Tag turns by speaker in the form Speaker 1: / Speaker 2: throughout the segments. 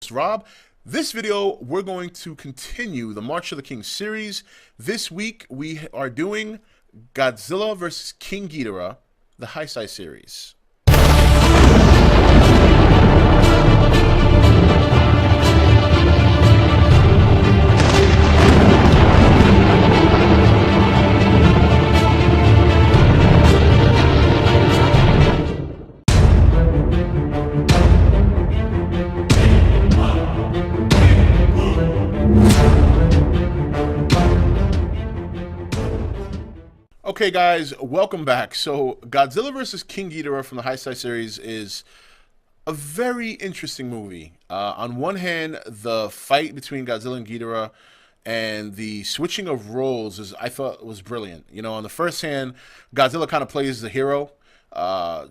Speaker 1: host, Rob. This video, we're going to continue the March of the King series. This week, we are doing Godzilla vs. King Ghidorah, the Heisei series. Okay, guys, welcome back. So, Godzilla vs. King Ghidorah from the Heisei series is a very interesting movie. On one hand, the fight between Godzilla and Ghidorah and the switching of roles I thought was brilliant. You know, on the first hand, Godzilla kind of plays the hero,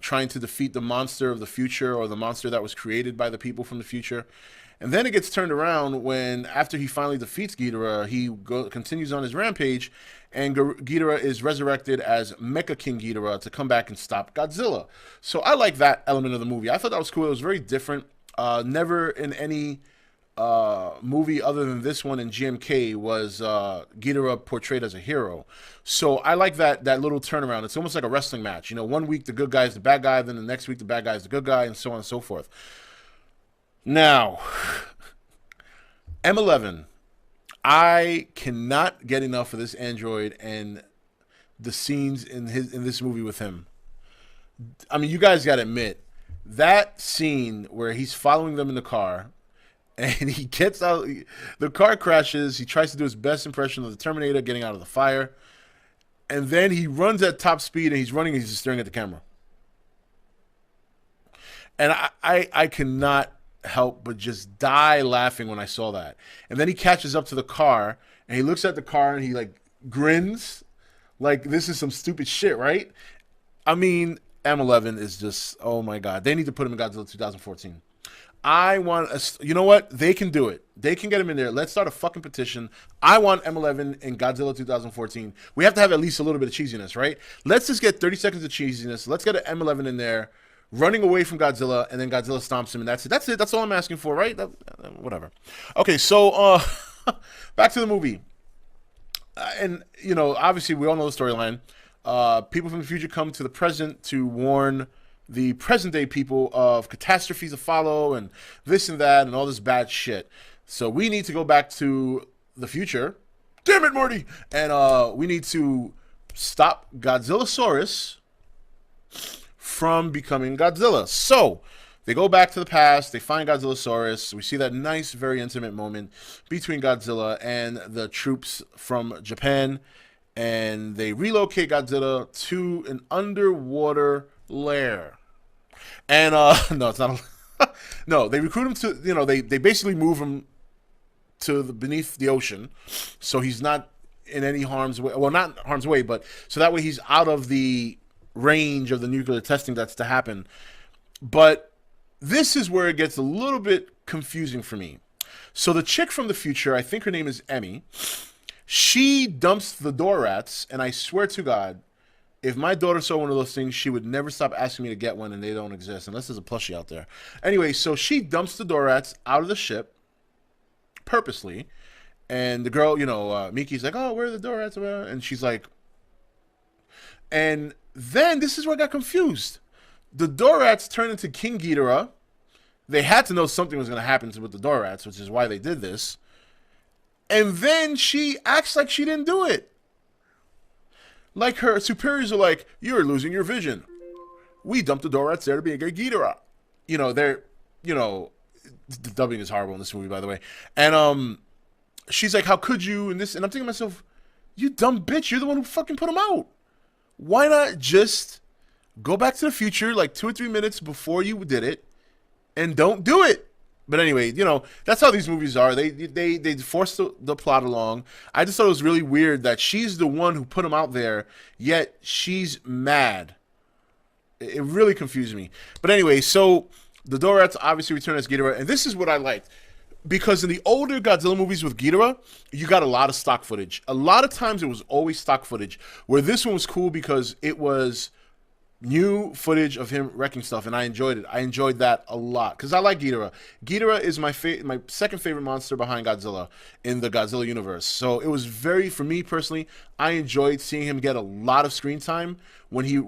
Speaker 1: trying to defeat the monster of the future, or the monster that was created by the people from the future. And then it gets turned around when, after he finally defeats Ghidorah, he continues on his rampage, and Ghidorah is resurrected as Mecha King Ghidorah to come back and stop Godzilla. So I like that element of the movie. I thought that was cool. It was very different. Never in any movie other than this one in GMK was Ghidorah portrayed as a hero. So I like that little turnaround. It's almost like a wrestling match. You know, one week the good guy is the bad guy, then the next week the bad guy is the good guy, and so on and so forth. Now, M11. I cannot get enough of this android and the scenes in this movie with him. I mean, you guys got to admit, that scene where he's following them in the car and he gets out, the car crashes, he tries to do his best impression of the Terminator getting out of the fire, and then he runs at top speed and he's running and he's just staring at the camera. And I cannot help but just die laughing when I saw that. And then he catches up to the car and he looks at the car and he like grins like this is some stupid shit, right? I mean, M11 is just, oh my god, they need to put him in Godzilla 2014. I want you know what, they can do it. They can get him in there. Let's start a fucking petition. I want M11 in Godzilla 2014. We have to have at least a little bit of cheesiness, right? Let's just get 30 seconds of cheesiness. Let's get an M11 in there running away from Godzilla, and then Godzilla stomps him, and that's it. That's it. That's all I'm asking for, right? Whatever. Okay, so back to the movie. And, you know, obviously we all know the storyline. People from the future come to the present to warn the present-day people of catastrophes to follow and this and that and all this bad shit. So we need to go back to the future. Damn it, Morty! And we need to stop Godzillasaurus from becoming Godzilla. So they go back to the past, they find Godzillasaurus. We see that nice, very intimate moment between Godzilla and the troops from Japan, and they relocate Godzilla to an underwater lair. And no, it's not no, they recruit him to, you know, they basically move him to beneath the ocean, so he's not in any harm's way. Well, not harm's way, but so that way he's out of the range of the nuclear testing that's to happen. But this is where it gets a little bit confusing for me. So the chick from the future, I think her name is Emmy, she dumps the door rats, and I swear to God, if my daughter saw one of those things, she would never stop asking me to get one, and they don't exist unless there's a plushie out there. Anyway, so she dumps the door rats out of the ship purposely, and the girl, you know, Miki's like, oh, where are the door rats? And she's like, and then this is where I got confused. The Dorats turned into King Ghidorah. They had to know something was going to happen with the Dorats, which is why they did this. And then she acts like she didn't do it. Like her superiors are like, you're losing your vision. We dumped the Dorats there to be a Ghidorah. You know, they're, you know, the dubbing is horrible in this movie, by the way. And she's like, how could you? And this, and I'm thinking to myself, you dumb bitch, you're the one who fucking put him out. Why not just go back to the future like 2 or 3 minutes before you did it and don't do it? But anyway, you know, that's how these movies are. They force the plot along. I just thought it was really weird that she's the one who put him out there, yet she's mad. It really confused me. But anyway, so the Dorats obviously return as Ghidorah, and this is what I liked. Because in the older Godzilla movies with Ghidorah, you got a lot of stock footage. A lot of times it was always stock footage, where this one was cool because it was new footage of him wrecking stuff, and I enjoyed it. I enjoyed that a lot because I like Ghidorah. Ghidorah is my second favorite monster behind Godzilla in the Godzilla universe. So it was very, for me personally, I enjoyed seeing him get a lot of screen time when he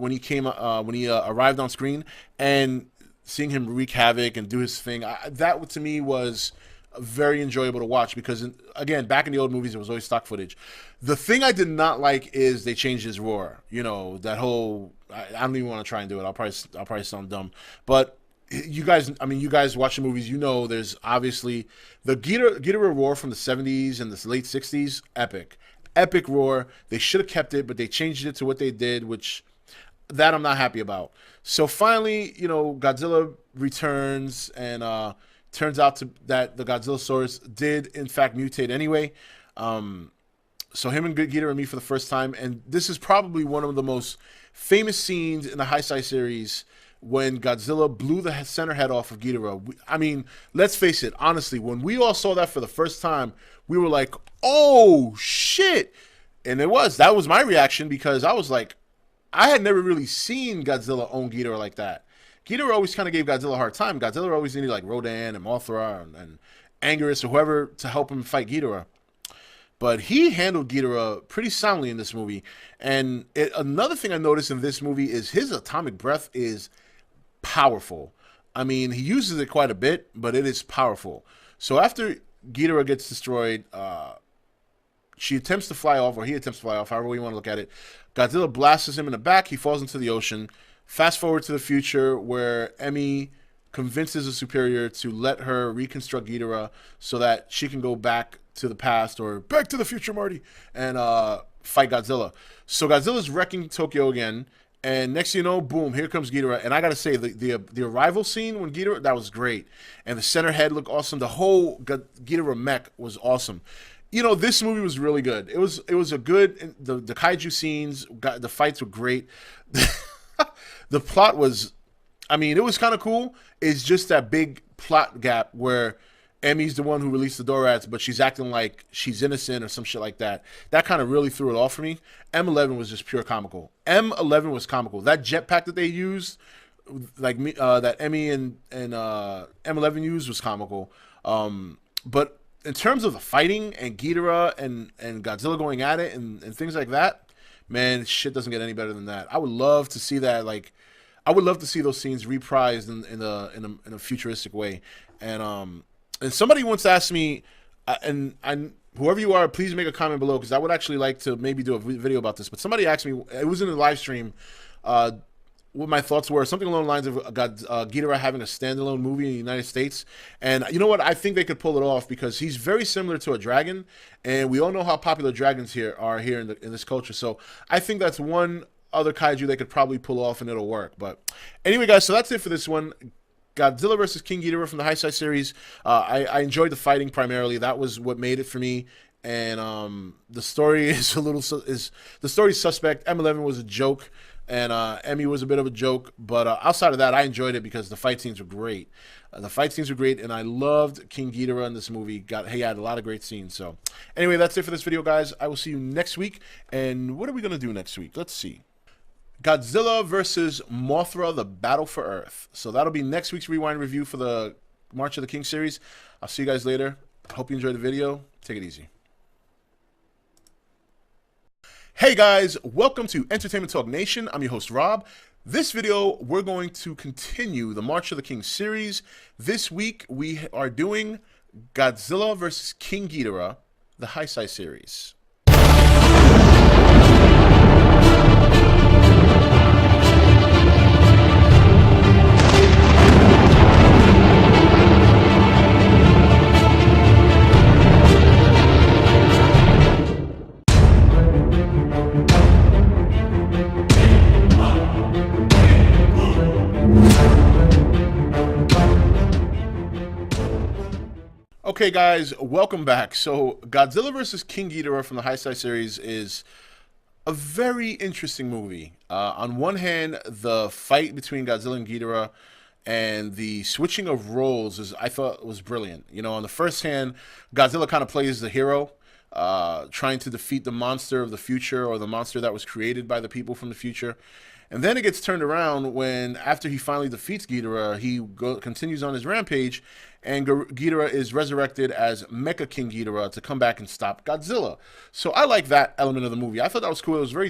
Speaker 1: arrived on screen, and seeing him wreak havoc and do his thing. That to me was very enjoyable to watch because, again, back in the old movies, it was always stock footage. The thing I did not like is they changed his roar. You know, that whole, I don't even want to try and do it. I'll probably sound dumb. But you guys, I mean, you guys watch the movies, you know, there's obviously the Ghidorah roar from the 70s and the late 60s, epic roar. They should have kept it, but they changed it to what they did, which that I'm not happy about. So finally, you know, Godzilla returns, and turns out that the Godzillasaurus did in fact mutate anyway. So him and Ghidorah meet for the first time, and this is probably one of the most famous scenes in the Heisei series, when Godzilla blew the center head off of Ghidorah. I mean, let's face it, honestly, when we all saw that for the first time, we were like, oh shit. And that was my reaction, because I was like, I had never really seen Godzilla own Ghidorah like that. Ghidorah always kind of gave Godzilla a hard time. Godzilla always needed like Rodan and Mothra and Anguirus or whoever to help him fight Ghidorah. But he handled Ghidorah pretty soundly in this movie. And another thing I noticed in this movie is his atomic breath is powerful. I mean, he uses it quite a bit, but it is powerful. So after Ghidorah gets destroyed, she attempts to fly off, or he attempts to fly off, however you want to look at it. Godzilla blasts him in the back. He falls into the ocean. Fast forward to the future, where Emmy convinces a superior to let her reconstruct Ghidorah so that she can go back to the past, or back to the future, Marty, and fight Godzilla. So Godzilla's wrecking Tokyo again, and next thing you know, boom, here comes Ghidorah. And I gotta say, the arrival scene when Ghidorah, that was great, and the center head looked awesome. The whole Ghidorah mech was awesome. You know, this movie was really good. It was a good, the kaiju scenes, the fights were great. The plot was, I mean, it was kind of cool. It's just that big plot gap where Emmy's the one who released the Dorats, but she's acting like she's innocent or some shit like that. That kind of really threw it off for me. M11 was just pure comical. M11 was comical. That jetpack that they used, like that Emmy and M11 used, was comical. But in terms of the fighting and Ghidorah and Godzilla going at it and things like that, man, shit doesn't get any better than that. I would love to see that. Like, I would love to see those scenes reprised in a futuristic way. And somebody once asked me, and whoever you are, please make a comment below, because I would actually like to maybe do a video about this. But somebody asked me, it was in the live stream, what my thoughts were, something along the lines of Ghidorah having a standalone movie in the United States. And you know what? I think they could pull it off, because he's very similar to a dragon, and we all know how popular dragons are here in this culture. So I think that's one other kaiju they could probably pull off, and it'll work. But anyway, guys, so that's it for this one. Godzilla versus King Ghidorah from the Heisei series. I enjoyed the fighting primarily. That was what made it for me. And the story is the story's suspect. M11 was a joke, and Emmy was a bit of a joke. But outside of that, I enjoyed it because the fight scenes were great. The fight scenes were great, and I loved King Ghidorah in this movie. He had a lot of great scenes. So anyway, that's it for this video, guys. I will see you next week. And what are we going to do next week? Let's see. Godzilla versus Mothra, the Battle for Earth. So that'll be next week's Rewind review for the March of the King series. I'll see you guys later. Hope you enjoyed the video. Take it easy. Hey guys, welcome to Entertainment Talk Nation. I'm your host, Rob. This video, we're going to continue the March of the King series. This week, we are doing Godzilla versus King Ghidorah, the Heisei series. Okay, guys, welcome back. So, Godzilla vs. King Ghidorah from the Heisei series is a very interesting movie. On one hand, the fight between Godzilla and Ghidorah and the switching of roles I thought was brilliant. You know, on the first hand, Godzilla kind of plays the hero, trying to defeat the monster of the future, or the monster that was created by the people from the future. And then it gets turned around when, after he finally defeats Ghidorah, he continues on his rampage, and Ghidorah is resurrected as Mecha King Ghidorah to come back and stop Godzilla. So I like that element of the movie. I thought that was cool. It was very